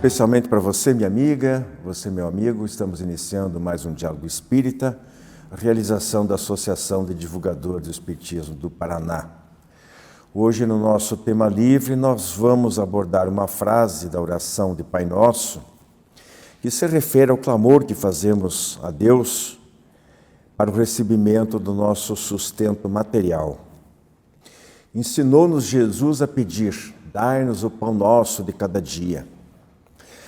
especialmente para você, minha amiga, você, meu amigo. Estamos iniciando mais um Diálogo Espírita, realização da Associação de Divulgadores do Espiritismo do Paraná. Hoje, no nosso tema livre, nós vamos abordar uma frase da oração de Pai Nosso, que se refere ao clamor que fazemos a Deus para o recebimento do nosso sustento material. Ensinou-nos Jesus a pedir: dai-nos o pão nosso de cada dia.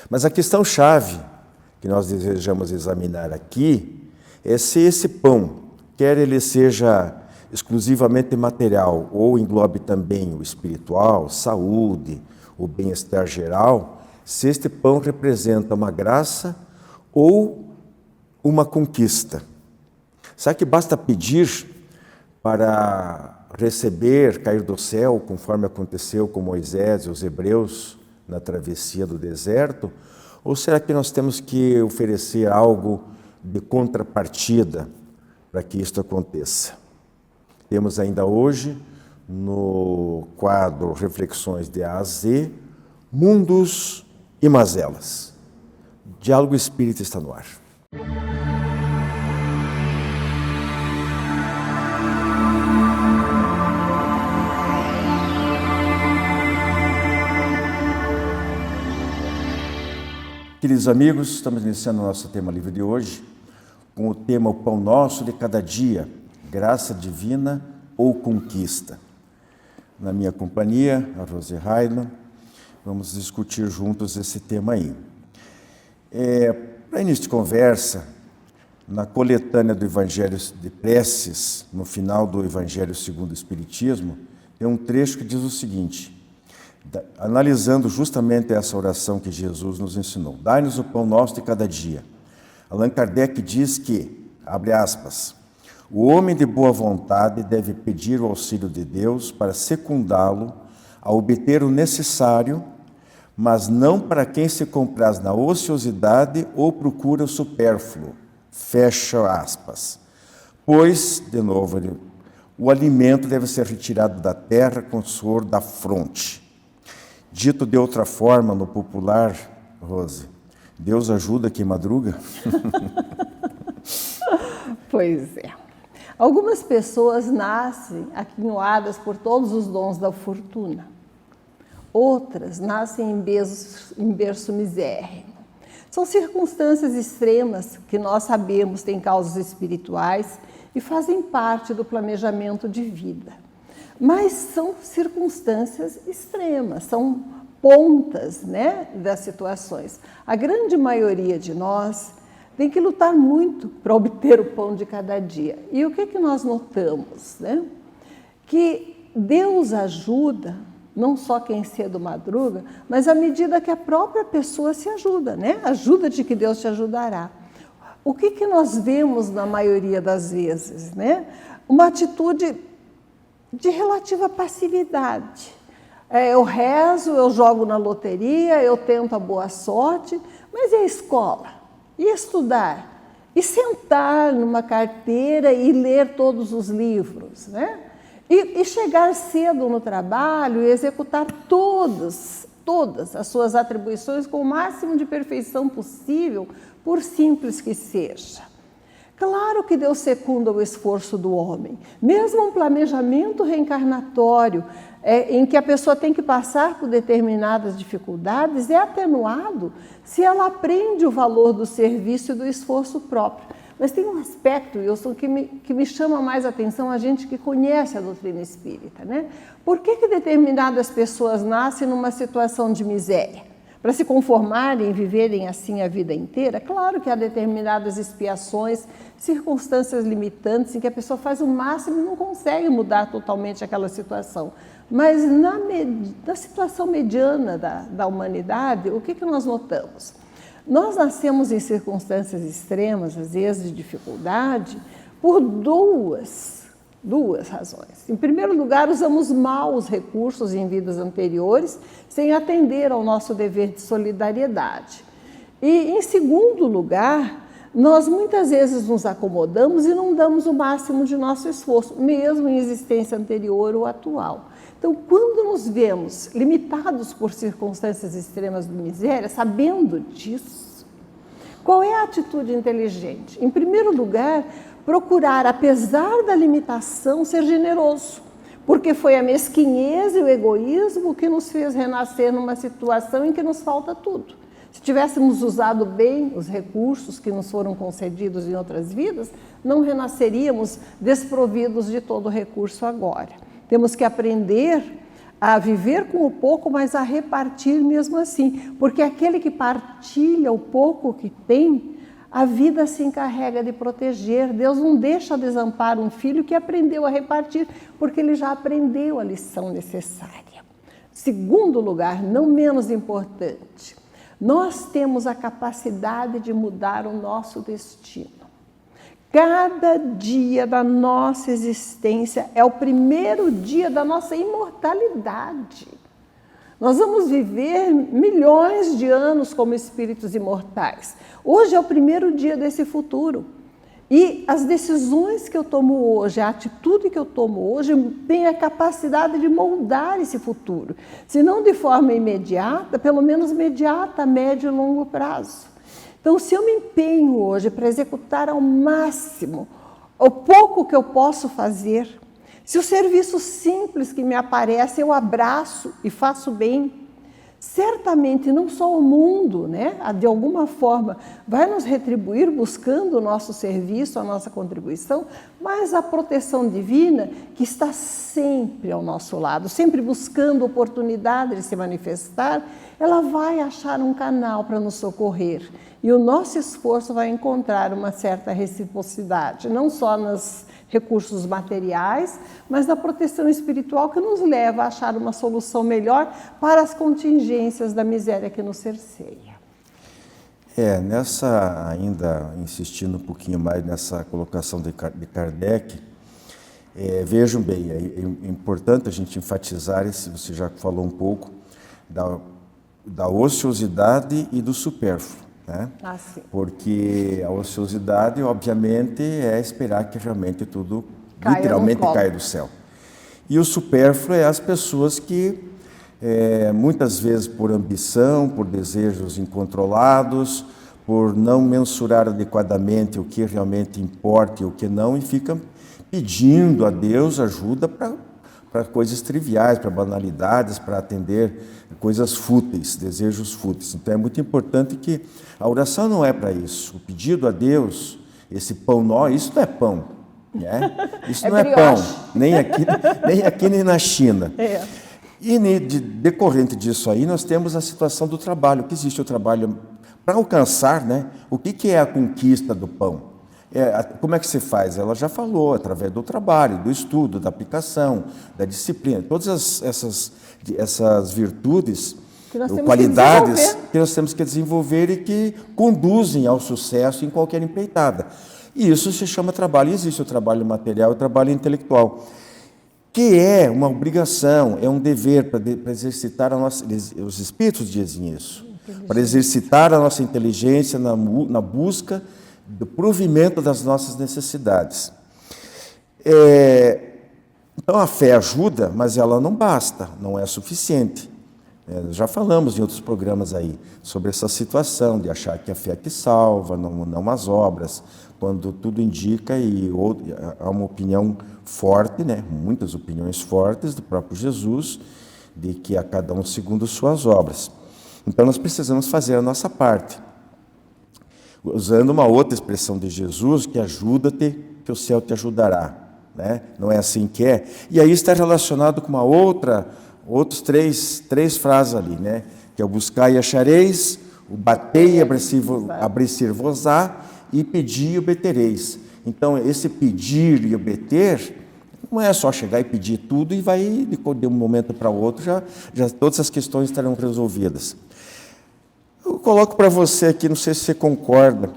Mas a questão-chave que nós desejamos examinar aqui é se esse pão, quer ele seja exclusivamente material ou englobe também o espiritual, saúde, o bem-estar geral, se este pão representa uma graça ou uma conquista. Será que basta pedir para receber, cair do céu, conforme aconteceu com Moisés e os hebreus na travessia do deserto? Ou será que nós temos que oferecer algo de contrapartida para que isto aconteça? Temos ainda hoje, no quadro Reflexões de A a Z, Mundos e Mazelas. Diálogo Espírita está no ar. Queridos amigos, estamos iniciando o nosso tema livre de hoje com o tema O Pão Nosso de Cada Dia, Graça Divina ou Conquista. Na minha companhia, a Rose Raino, vamos discutir juntos esse tema aí. Para início de conversa, na coletânea do Evangelho de Preces, no final do Evangelho segundo o Espiritismo, tem um trecho que diz o seguinte: analisando justamente essa oração que Jesus nos ensinou: dai-nos o pão nosso de cada dia. Allan Kardec diz que, abre aspas, o homem de boa vontade deve pedir o auxílio de Deus para secundá-lo a obter o necessário, mas não para quem se compraz na ociosidade ou procura o supérfluo. Fecha aspas. Pois, de novo, o alimento deve ser retirado da terra com o suor da fronte. Dito de outra forma, no popular, Rose, Deus ajuda quem madruga? Pois é. Algumas pessoas nascem aquinhoadas por todos os dons da fortuna. Outras nascem em berço misérrimo. São circunstâncias extremas que nós sabemos têm causas espirituais e fazem parte do planejamento de vida. Mas são circunstâncias extremas, são pontas, das situações. A grande maioria de nós tem que lutar muito para obter o pão de cada dia. E o que nós notamos? Que Deus ajuda, não só quem cedo madruga, mas à medida que a própria pessoa se ajuda, Ajuda de que Deus te ajudará. O que nós vemos na maioria das vezes? Uma atitude de relativa passividade. Eu rezo, eu jogo na loteria, eu tento a boa sorte, mas e a escola? E estudar? E sentar numa carteira e ler todos os livros, E chegar cedo no trabalho e executar todas as suas atribuições com o máximo de perfeição possível, por simples que seja. Claro que Deus secunda o esforço do homem. Mesmo um planejamento reencarnatório em que a pessoa tem que passar por determinadas dificuldades é atenuado se ela aprende o valor do serviço e do esforço próprio. Mas tem um aspecto, Wilson, que me chama mais atenção, a gente que conhece a doutrina espírita. Por que determinadas pessoas nascem numa situação de miséria? Para se conformarem e viverem assim a vida inteira? Claro que há determinadas expiações, circunstâncias limitantes em que a pessoa faz o máximo e não consegue mudar totalmente aquela situação. Mas na situação mediana da humanidade, o que nós notamos? Nós nascemos em circunstâncias extremas, às vezes de dificuldade, por duas razões. Em primeiro lugar, usamos mal os recursos em vidas anteriores, sem atender ao nosso dever de solidariedade. E, em segundo lugar, nós muitas vezes nos acomodamos e não damos o máximo de nosso esforço, mesmo em existência anterior ou atual. Então, quando nos vemos limitados por circunstâncias extremas de miséria, sabendo disso, qual é a atitude inteligente? Em primeiro lugar, procurar, apesar da limitação, ser generoso, porque foi a mesquinhez e o egoísmo que nos fez renascer numa situação em que nos falta tudo. Se tivéssemos usado bem os recursos que nos foram concedidos em outras vidas, não renasceríamos desprovidos de todo recurso agora. Temos que aprender a viver com o pouco, mas a repartir mesmo assim, porque aquele que partilha o pouco que tem, a vida se encarrega de proteger. Deus não deixa desamparar um filho que aprendeu a repartir, porque ele já aprendeu a lição necessária. Segundo lugar, não menos importante, nós temos a capacidade de mudar o nosso destino. Cada dia da nossa existência é o primeiro dia da nossa imortalidade. Nós vamos viver milhões de anos como espíritos imortais. Hoje é o primeiro dia desse futuro. E as decisões que eu tomo hoje, a atitude que eu tomo hoje, tem a capacidade de moldar esse futuro. Se não de forma imediata, pelo menos imediata, médio e longo prazo. Então, se eu me empenho hoje para executar ao máximo o pouco que eu posso fazer, se o serviço simples que me aparece eu abraço e faço bem, certamente não só o mundo, né, de alguma forma, vai nos retribuir buscando o nosso serviço, a nossa contribuição, mas a proteção divina que está sempre ao nosso lado, sempre buscando oportunidade de se manifestar, ela vai achar um canal para nos socorrer. E o nosso esforço vai encontrar uma certa reciprocidade, não só nos recursos materiais, mas na proteção espiritual que nos leva a achar uma solução melhor para as contingências da miséria que nos cerceia. Nessa, ainda insistindo um pouquinho mais nessa colocação de Kardec, vejam bem, é importante a gente enfatizar, você já falou um pouco, da ociosidade e do supérfluo. Né? Porque a ociosidade, obviamente, é esperar que realmente tudo literalmente caia do céu. E o supérfluo é as pessoas que, muitas vezes por ambição, por desejos incontrolados, por não mensurar adequadamente o que realmente importa e o que não, e ficam pedindo a Deus ajuda para coisas triviais, para banalidades, para atender coisas fúteis, desejos fúteis. Então é muito importante que a oração não é para isso. O pedido a Deus, esse pão nosso, isso não é pão. Né? Isso não é pão, nem aqui nem na China. E decorrente disso aí, nós temos a situação do trabalho, que existe o trabalho para alcançar, né? O que é a conquista do pão? Como é que se faz? Ela já falou, através do trabalho, do estudo, da aplicação, da disciplina, todas essas virtudes, qualidades que nós temos que desenvolver e que conduzem ao sucesso em qualquer empreitada. E isso se chama trabalho. E existe o trabalho material e o trabalho intelectual, que é uma obrigação, é um dever para exercitar a nossa... Os espíritos dizem isso, para exercitar a nossa inteligência na busca do provimento das nossas necessidades. Então a fé ajuda, mas ela não basta, não é suficiente. Já falamos em outros programas aí sobre essa situação de achar que a fé é que salva, não as obras, quando tudo indica, e há uma opinião forte, né, muitas opiniões fortes do próprio Jesus, de que a cada um segundo suas obras. Então nós precisamos fazer a nossa parte. Usando uma outra expressão de Jesus, que ajuda-te, que o céu te ajudará. Né? Não é assim que é? E aí está relacionado com outros três frases ali, né? Que é o buscar e achareis, o batei e abrir-se-vos-á, e pedir e obtereis. Então, esse pedir e obter, não é só chegar e pedir tudo e vai, de um momento para o outro, já todas as questões estarão resolvidas. Eu coloco para você aqui, não sei se você concorda,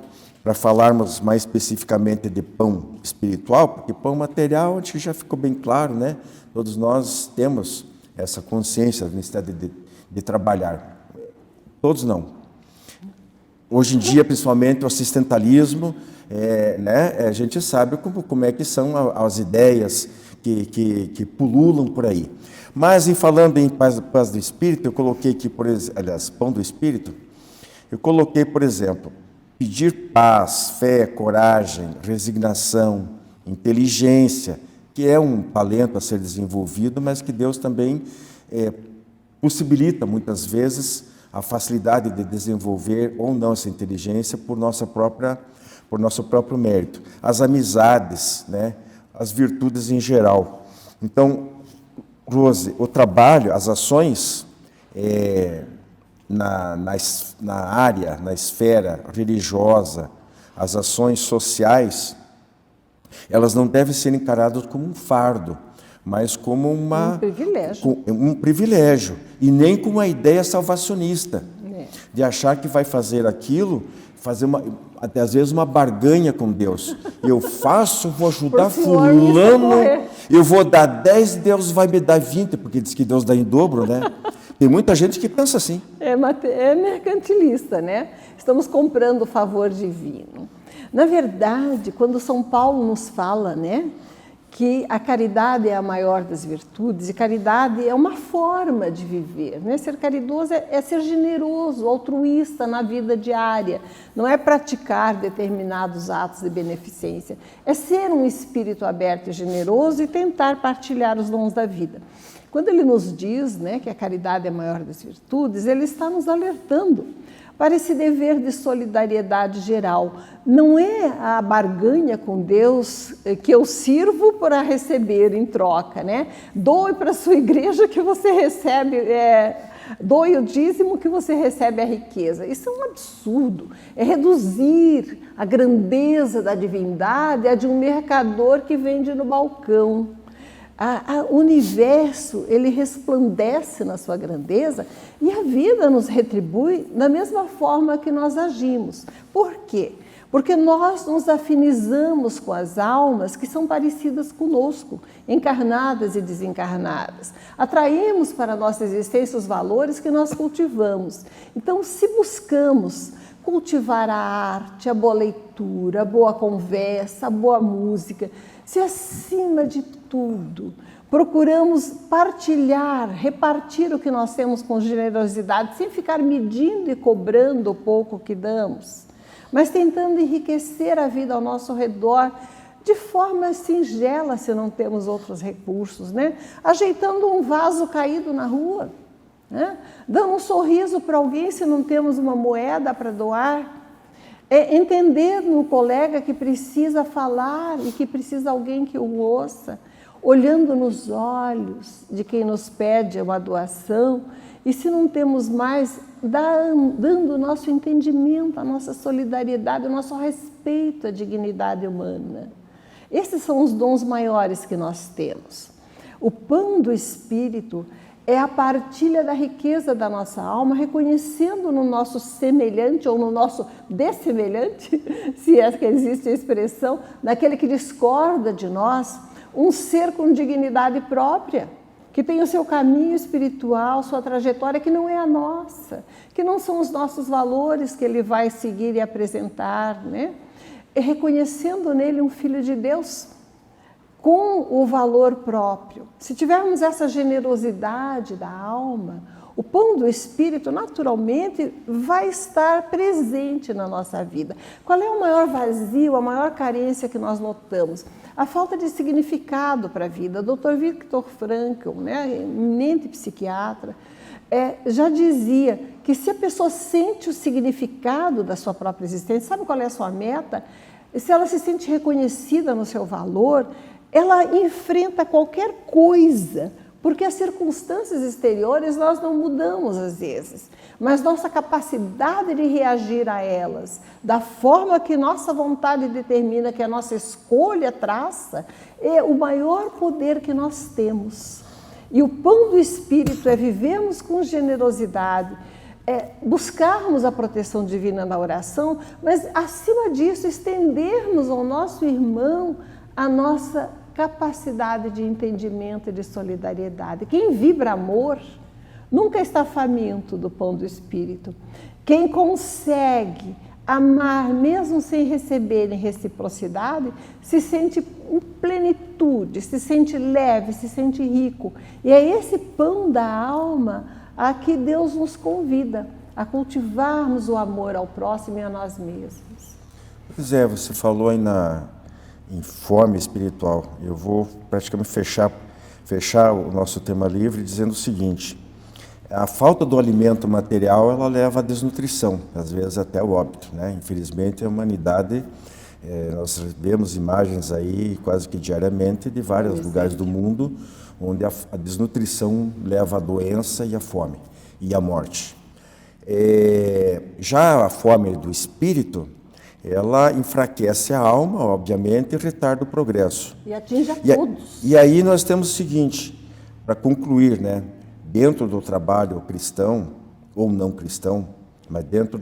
para falarmos mais especificamente de pão espiritual, porque pão material, acho que já ficou bem claro, né? Todos nós temos essa consciência, a necessidade de trabalhar. Todos não. hoje em dia, principalmente, o assistencialismo, né, a gente sabe como é que são as ideias que pululam por aí. Mas, falando em paz do Espírito, eu coloquei aqui, aliás, pão do Espírito, eu coloquei, por exemplo, pedir paz, fé, coragem, resignação, inteligência, que é um talento a ser desenvolvido, mas que Deus também possibilita, muitas vezes, a facilidade de desenvolver ou não essa inteligência por nosso próprio mérito. As amizades, né? As virtudes em geral. Então, Rose, o trabalho, as ações na área, na esfera religiosa, as ações sociais, elas não devem ser encaradas como um fardo, mas como um privilégio, e nem como uma ideia salvacionista, de achar que vai fazer aquilo, até às vezes uma barganha com Deus. Eu faço, vou ajudar fulano, eu vou dar 10, Deus vai me dar 20, porque diz que Deus dá em dobro, né? Tem muita gente que pensa assim. É mercantilista, né? Estamos comprando o favor divino. Na verdade, quando São Paulo nos fala, né, que a caridade é a maior das virtudes, e caridade é uma forma de viver, né? Ser caridoso é ser generoso, altruísta na vida diária, não é praticar determinados atos de beneficência, é ser um espírito aberto e generoso e tentar partilhar os dons da vida. Quando ele nos diz, né, que a caridade é a maior das virtudes, ele está nos alertando para esse dever de solidariedade geral. Não é a barganha com Deus que eu sirvo para receber em troca, né? Doe para a sua igreja que você recebe, doe o dízimo que você recebe a riqueza. Isso é um absurdo, é reduzir a grandeza da divindade a de um mercador que vende no balcão. O universo, ele resplandece na sua grandeza e a vida nos retribui da mesma forma que nós agimos. Por quê? Porque nós nos afinizamos com as almas que são parecidas conosco, encarnadas e desencarnadas. Atraímos para a nossa existência os valores que nós cultivamos. Então, se buscamos cultivar a arte, a boa leitura, a boa conversa, a boa música, se acima de tudo procuramos partilhar, repartir o que nós temos com generosidade, sem ficar medindo e cobrando o pouco que damos, mas tentando enriquecer a vida ao nosso redor de forma singela, se não temos outros recursos, né? Ajeitando um vaso caído na rua, né? Dando um sorriso para alguém se não temos uma moeda para doar. Entender no colega que precisa falar e que precisa alguém que o ouça, olhando nos olhos de quem nos pede uma doação, e se não temos mais, dando o nosso entendimento, a nossa solidariedade, o nosso respeito à dignidade humana. Esses são os dons maiores que nós temos. O pão do Espírito é a partilha da riqueza da nossa alma, reconhecendo no nosso semelhante ou no nosso dessemelhante, se é que existe a expressão, naquele que discorda de nós, um ser com dignidade própria, que tem o seu caminho espiritual, sua trajetória, que não é a nossa, que não são os nossos valores que ele vai seguir e apresentar, né? E reconhecendo nele um filho de Deus, com o valor próprio. Se tivermos essa generosidade da alma, o pão do Espírito naturalmente vai estar presente na nossa vida. Qual é o maior vazio, a maior carência que nós notamos? A falta de significado para a vida. O Dr. Viktor Frankl, né, eminente psiquiatra, já dizia que se a pessoa sente o significado da sua própria existência, sabe qual é a sua meta? Se ela se sente reconhecida no seu valor, ela enfrenta qualquer coisa, porque as circunstâncias exteriores nós não mudamos às vezes, mas nossa capacidade de reagir a elas, da forma que nossa vontade determina, que a nossa escolha traça, é o maior poder que nós temos. E o pão do Espírito é vivermos com generosidade, buscarmos a proteção divina na oração, mas acima disso estendermos ao nosso irmão a nossa capacidade de entendimento e de solidariedade. Quem vibra amor nunca está faminto do pão do Espírito. Quem consegue amar mesmo sem receber em reciprocidade, se sente em plenitude, se sente leve, se sente rico. E é esse pão da alma a que Deus nos convida, a cultivarmos o amor ao próximo e a nós mesmos. Pois é, você falou aí em fome espiritual. Eu vou praticamente fechar o nosso tema livre dizendo o seguinte: a falta do alimento material, ela leva à desnutrição, às vezes até o óbito, né? Infelizmente, a humanidade, nós vemos imagens aí quase que diariamente de vários lugares do mundo onde a desnutrição leva à doença e à fome e à morte. Já a fome do espírito, ela enfraquece a alma, obviamente, e retarda o progresso. E atinge a todos. E aí nós temos o seguinte, para concluir, né? Dentro do trabalho cristão, ou não cristão, mas dentro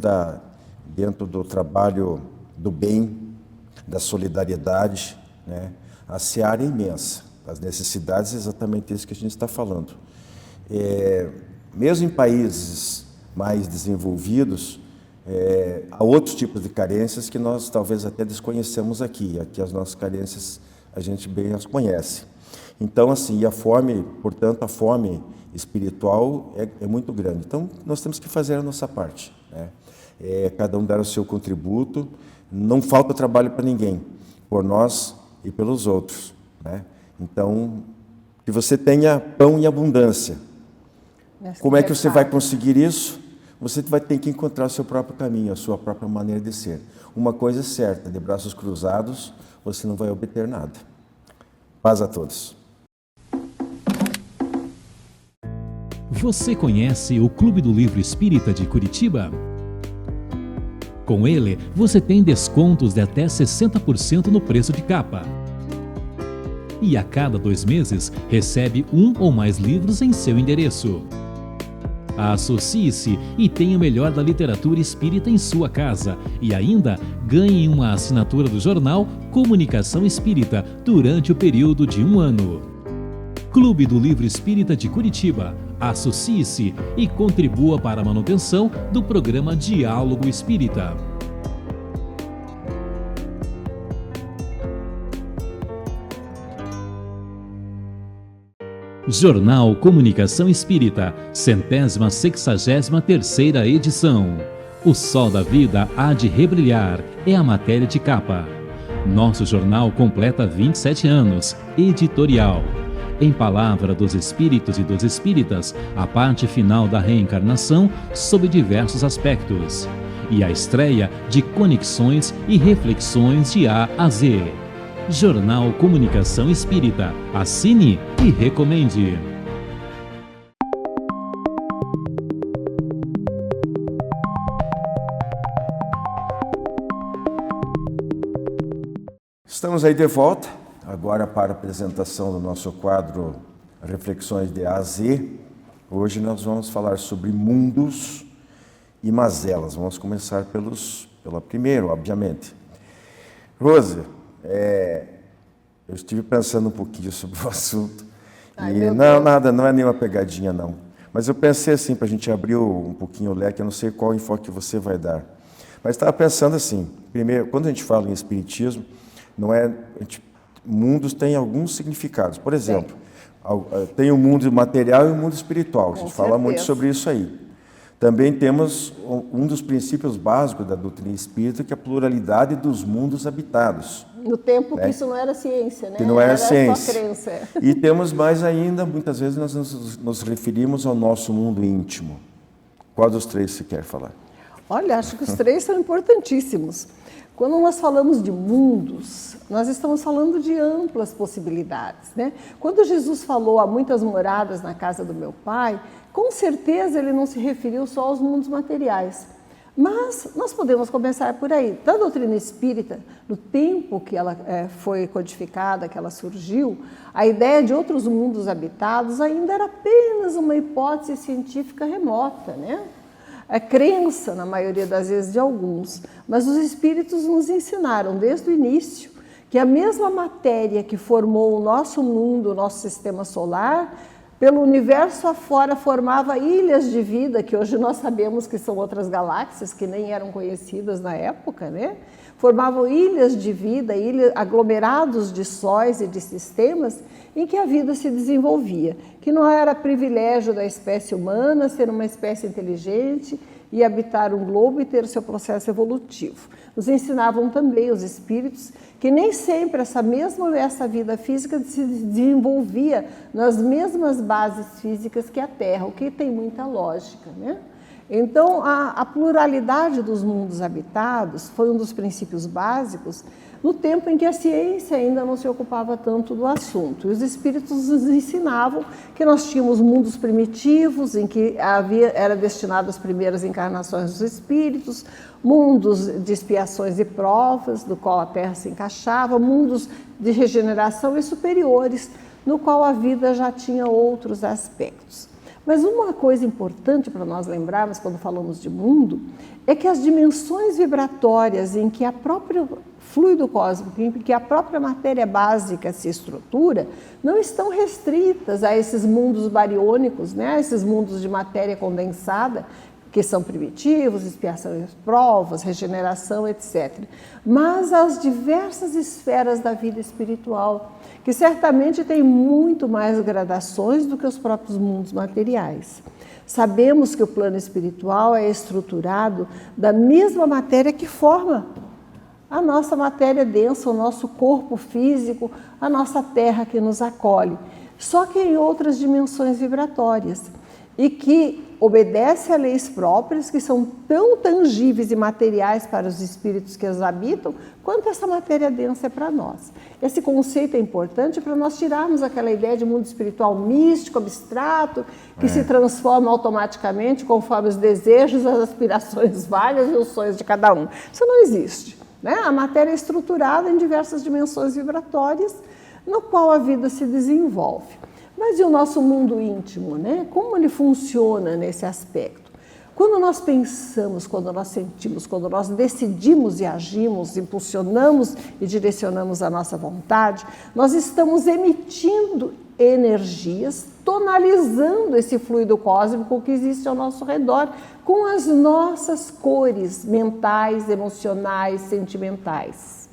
do trabalho do bem, da solidariedade, né? A seara é imensa. As necessidades é exatamente isso que a gente está falando. Mesmo em países mais desenvolvidos, há outros tipos de carências que nós talvez até desconhecemos aqui. Aqui as nossas carências a gente bem as conhece. Então, assim, a fome, portanto, a fome espiritual é muito grande. Então, nós temos que fazer a nossa parte, né? Cada um dar o seu contributo. Não falta trabalho para ninguém, por nós e pelos outros, né? Então, que você tenha pão em abundância. Como é que você vai conseguir isso? Você vai ter que encontrar o seu próprio caminho, a sua própria maneira de ser. Uma coisa é certa, de braços cruzados, você não vai obter nada. Paz a todos. Você conhece o Clube do Livro Espírita de Curitiba? Com ele, você tem descontos de até 60% no preço de capa. E a cada 2 meses, recebe 1 ou mais livros em seu endereço. Associe-se e tenha o melhor da literatura espírita em sua casa e ainda ganhe uma assinatura do jornal Comunicação Espírita durante o período de 1 ano. Clube do Livro Espírita de Curitiba. Associe-se e contribua para a manutenção do programa Diálogo Espírita. Jornal Comunicação Espírita, 163ª edição. O sol da vida há de rebrilhar, é a matéria de capa. Nosso jornal completa 27 anos, editorial. Em palavra dos espíritos e dos espíritas, a parte final da reencarnação sob diversos aspectos. E a estreia de conexões e reflexões de A a Z. Jornal Comunicação Espírita. Assine e recomende. Estamos aí de volta, agora para a apresentação do nosso quadro Reflexões de A a Z. Hoje nós vamos falar sobre mundos e mazelas. Vamos começar pela primeira, obviamente. Rose, eu estive pensando um pouquinho sobre o assunto. Não é nenhuma pegadinha, não. Mas eu pensei assim, para a gente abrir um pouquinho o leque, eu não sei qual enfoque você vai dar. Mas estava pensando assim, primeiro, quando a gente fala em espiritismo, mundos têm alguns significados. Por exemplo, tem o mundo material e o mundo espiritual. A gente fala muito sobre isso aí. Também temos um dos princípios básicos da doutrina espírita, que é a pluralidade dos mundos habitados. No tempo que isso não era ciência, né? Que não era ciência. Só crença. E temos mais ainda, muitas vezes nós nos referimos ao nosso mundo íntimo. Qual dos três você quer falar? Olha, acho que os três são importantíssimos. Quando nós falamos de mundos, nós estamos falando de amplas possibilidades, né? Quando Jesus falou há muitas moradas na casa do meu Pai, com certeza ele não se referiu só aos mundos materiais. Mas nós podemos começar por aí. Da doutrina espírita, no tempo que ela foi codificada, que ela surgiu, a ideia de outros mundos habitados ainda era apenas uma hipótese científica remota, né? É crença, na maioria das vezes, de alguns. Mas os espíritos nos ensinaram, desde o início, que a mesma matéria que formou o nosso mundo, o nosso sistema solar, pelo universo afora, formava ilhas de vida, que hoje nós sabemos que são outras galáxias, que nem eram conhecidas na época, né? Formavam ilhas de vida, aglomerados de sóis e de sistemas em que a vida se desenvolvia, que não era privilégio da espécie humana ser uma espécie inteligente e habitar um globo e ter o seu processo evolutivo. Nos ensinavam também os espíritos que nem sempre essa vida física se desenvolvia nas mesmas bases físicas que a Terra, o que tem muita lógica, né? Então, a pluralidade dos mundos habitados foi um dos princípios básicos no tempo em que a ciência ainda não se ocupava tanto do assunto. E os espíritos nos ensinavam que nós tínhamos mundos primitivos, em que era destinado às primeiras encarnações dos espíritos, mundos de expiações e provas, do qual a Terra se encaixava, mundos de regeneração e superiores, no qual a vida já tinha outros aspectos. Mas uma coisa importante para nós lembrarmos quando falamos de mundo é que as dimensões vibratórias em que a própria fluido cósmico, em que a própria matéria básica se estrutura, não estão restritas a esses mundos bariônicos, né? Esses mundos de matéria condensada, que são primitivos, expiações, provas, regeneração, etc. Mas as diversas esferas da vida espiritual, que certamente têm muito mais gradações do que os próprios mundos materiais. Sabemos que o plano espiritual é estruturado da mesma matéria que forma a nossa matéria densa, o nosso corpo físico, a nossa terra que nos acolhe, só que em outras dimensões vibratórias, e que obedece a leis próprias que são tão tangíveis e materiais para os espíritos que as habitam, quanto essa matéria densa é para nós. Esse conceito é importante para nós tirarmos aquela ideia de mundo espiritual místico, abstrato, que se transforma automaticamente conforme os desejos, as aspirações várias e os sonhos de cada um. Isso não existe, né? A matéria é estruturada em diversas dimensões vibratórias, no qual a vida se desenvolve. Mas e o nosso mundo íntimo, né? Como ele funciona nesse aspecto? Quando nós pensamos, quando nós sentimos, quando nós decidimos e agimos, impulsionamos e direcionamos a nossa vontade, nós estamos emitindo energias, tonalizando esse fluido cósmico que existe ao nosso redor com as nossas cores mentais, emocionais, sentimentais.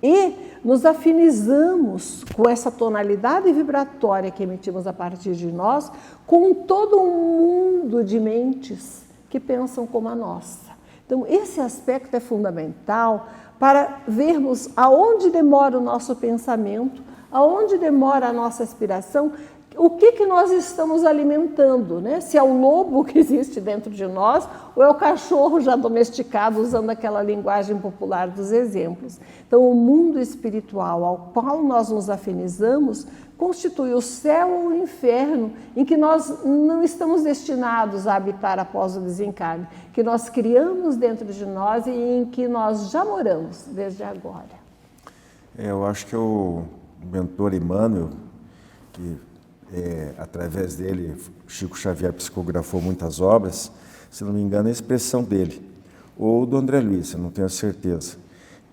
E nos afinizamos com essa tonalidade vibratória que emitimos a partir de nós com todo um mundo de mentes que pensam como a nossa. Então, esse aspecto é fundamental para vermos aonde demora o nosso pensamento, aonde demora a nossa aspiração, o que nós estamos alimentando, né? Se é o lobo que existe dentro de nós ou é o cachorro já domesticado, usando aquela linguagem popular dos exemplos. Então, o mundo espiritual ao qual nós nos afinizamos constitui o céu ou o inferno em que nós não estamos destinados a habitar após o desencarne, que nós criamos dentro de nós e em que nós já moramos desde agora. Eu acho que o mentor Emmanuel, que através dele, Chico Xavier psicografou muitas obras, se não me engano, é a expressão dele, ou do André Luiz, eu não tenho certeza.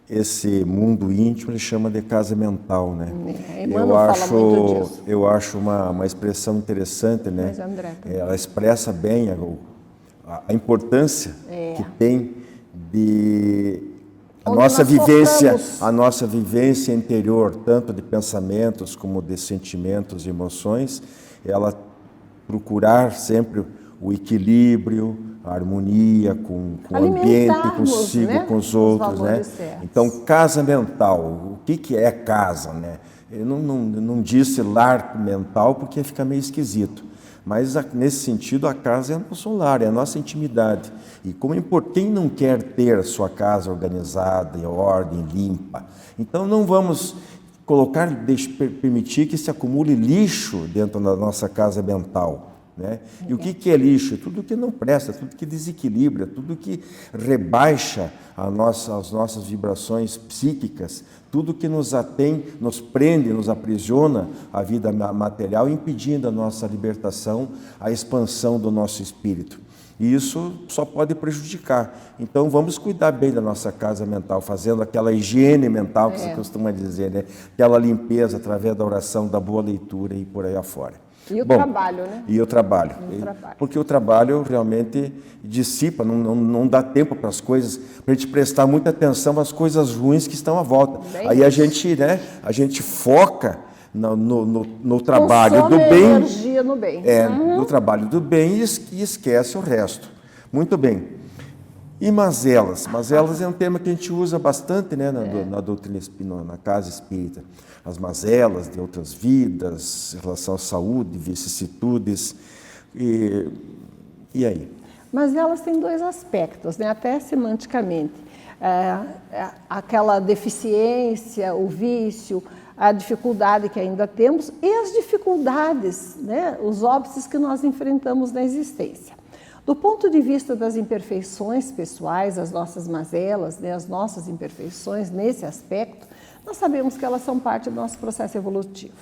Esse mundo íntimo ele chama de casa mental, né? Eu acho uma expressão interessante, né? Mas, André, ela expressa bem a importância que tem de a nossa vivência interior, tanto de pensamentos como de sentimentos e emoções, ela procurar sempre o equilíbrio, a harmonia com o ambiente, consigo, né? Com os outros, né? Então, casa mental, o que é casa, né? Eu não disse lar mental porque fica meio esquisito. Mas, nesse sentido, a casa é o nosso lar, é a nossa intimidade. E quem não quer ter a sua casa organizada, em ordem, limpa? Então, não vamos permitir que se acumule lixo dentro da nossa casa mental. Né? E o que é lixo? Tudo que não presta, tudo que desequilibra, tudo que rebaixa as nossas vibrações psíquicas, tudo que nos atém, nos prende, nos aprisiona a vida material, impedindo a nossa libertação, a expansão do nosso espírito. E isso só pode prejudicar. Então, vamos cuidar bem da nossa casa mental, fazendo aquela higiene mental que você costuma dizer, né? Aquela limpeza através da oração, da boa leitura e por aí afora. E o Bom, trabalho, né? E o trabalho. E o trabalho. Porque o trabalho realmente dissipa, não dá tempo para as coisas, para a gente prestar muita atenção às coisas ruins que estão à volta. Bem Aí isso. a gente foca no trabalho Consome do bem, energia no bem. no trabalho do bem e esquece o resto. Muito bem. E mazelas? Mazelas é um termo que a gente usa bastante, né, na doutrina espírita, na casa espírita. As mazelas de outras vidas, em relação à saúde, vicissitudes. E aí? Mas elas têm dois aspectos, né? Até semanticamente. Aquela deficiência, o vício, a dificuldade que ainda temos e as dificuldades, né? Os óbices que nós enfrentamos na existência. Do ponto de vista das imperfeições pessoais, as nossas mazelas, né, as nossas imperfeições nesse aspecto, nós sabemos que elas são parte do nosso processo evolutivo.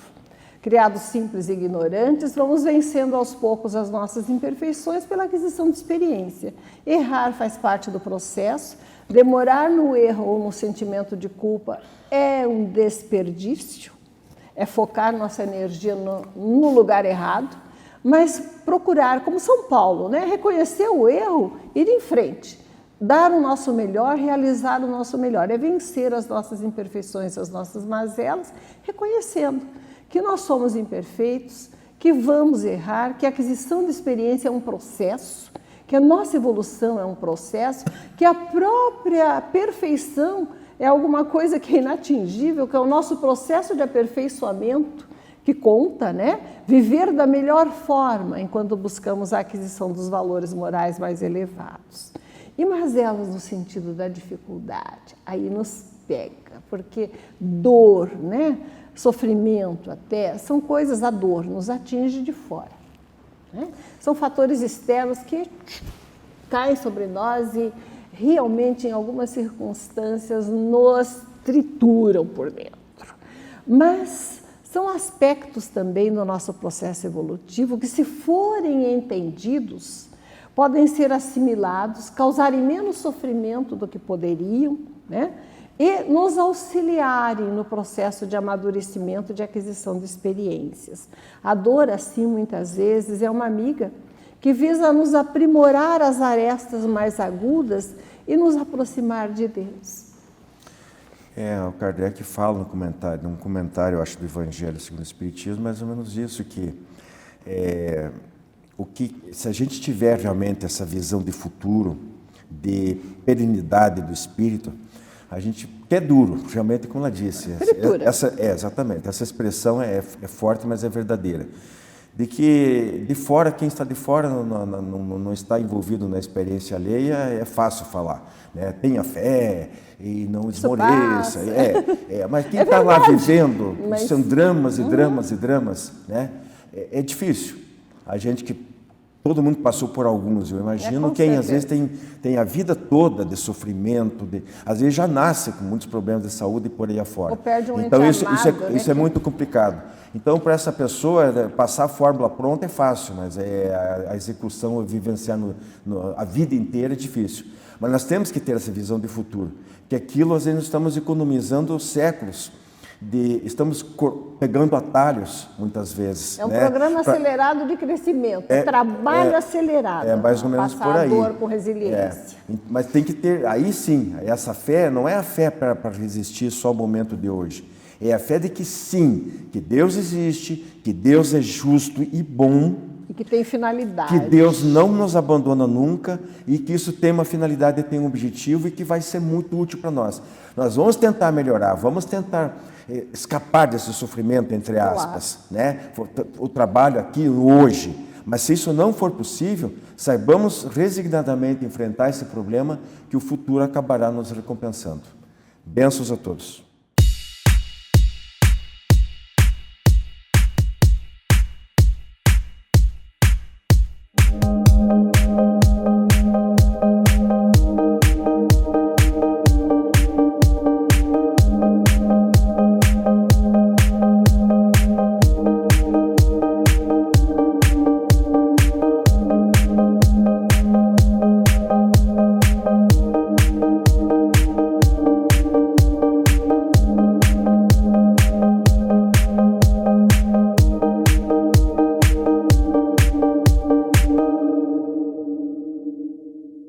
Criados simples e ignorantes, vamos vencendo aos poucos as nossas imperfeições pela aquisição de experiência. Errar faz parte do processo, demorar no erro ou no sentimento de culpa é um desperdício, é focar nossa energia no lugar errado, mas procurar, como São Paulo, né? Reconhecer o erro, ir em frente, dar o nosso melhor, realizar o nosso melhor, é vencer as nossas imperfeições, as nossas mazelas, reconhecendo que nós somos imperfeitos, que vamos errar, que a aquisição de experiência é um processo, que a nossa evolução é um processo, que a própria perfeição é alguma coisa que é inatingível, que é o nosso processo de aperfeiçoamento, que conta, né? Viver da melhor forma enquanto buscamos a aquisição dos valores morais mais elevados. E mazelas no sentido da dificuldade, aí nos pega, porque dor, né? Sofrimento até, são coisas, a dor nos atinge de fora, né? São fatores externos que caem sobre nós e realmente em algumas circunstâncias nos trituram por dentro. Mas são aspectos também do nosso processo evolutivo que, se forem entendidos, podem ser assimilados, causarem menos sofrimento do que poderiam, né? E nos auxiliarem no processo de amadurecimento, de aquisição de experiências. A dor, assim, muitas vezes, é uma amiga que visa nos aprimorar as arestas mais agudas e nos aproximar de Deus. O Kardec fala num comentário, eu acho, do Evangelho segundo o Espiritismo, mais ou menos isso, que se a gente tiver realmente essa visão de futuro, de perenidade do espírito, a gente, que é duro, realmente, como ela disse, exatamente, essa expressão é forte, mas é verdadeira, de que de fora, quem está de fora não está envolvido na experiência alheia, é fácil falar, né? Tenha fé e não esmoreça, mas quem está lá vivendo, são dramas e dramas e dramas, né? É difícil. A gente que todo mundo passou por alguns, eu imagino quem às vezes tem a vida toda de sofrimento, às vezes já nasce com muitos problemas de saúde e por aí afora. Ou perde um então ente amado, isso é muito complicado. Então, para essa pessoa, passar a fórmula pronta é fácil, mas a execução, vivenciar a vida inteira é difícil. Mas nós temos que ter essa visão de futuro, que aquilo às vezes nós estamos economizando séculos, estamos pegando atalhos muitas vezes. É um programa acelerado de crescimento, trabalho acelerado. É mais ou menos por aí. Dor com resiliência. Mas tem que ter, aí sim, essa fé não é a fé para resistir só ao momento de hoje. É a fé de que sim, que Deus existe, que Deus é justo e bom. E que tem finalidade. Que Deus não nos abandona nunca e que isso tem uma finalidade, tem um objetivo e que vai ser muito útil para nós. Nós vamos tentar melhorar, vamos tentar escapar desse sofrimento, entre aspas, né? O trabalho aqui hoje. Mas se isso não for possível, saibamos resignadamente enfrentar esse problema que o futuro acabará nos recompensando. Bênçãos a todos.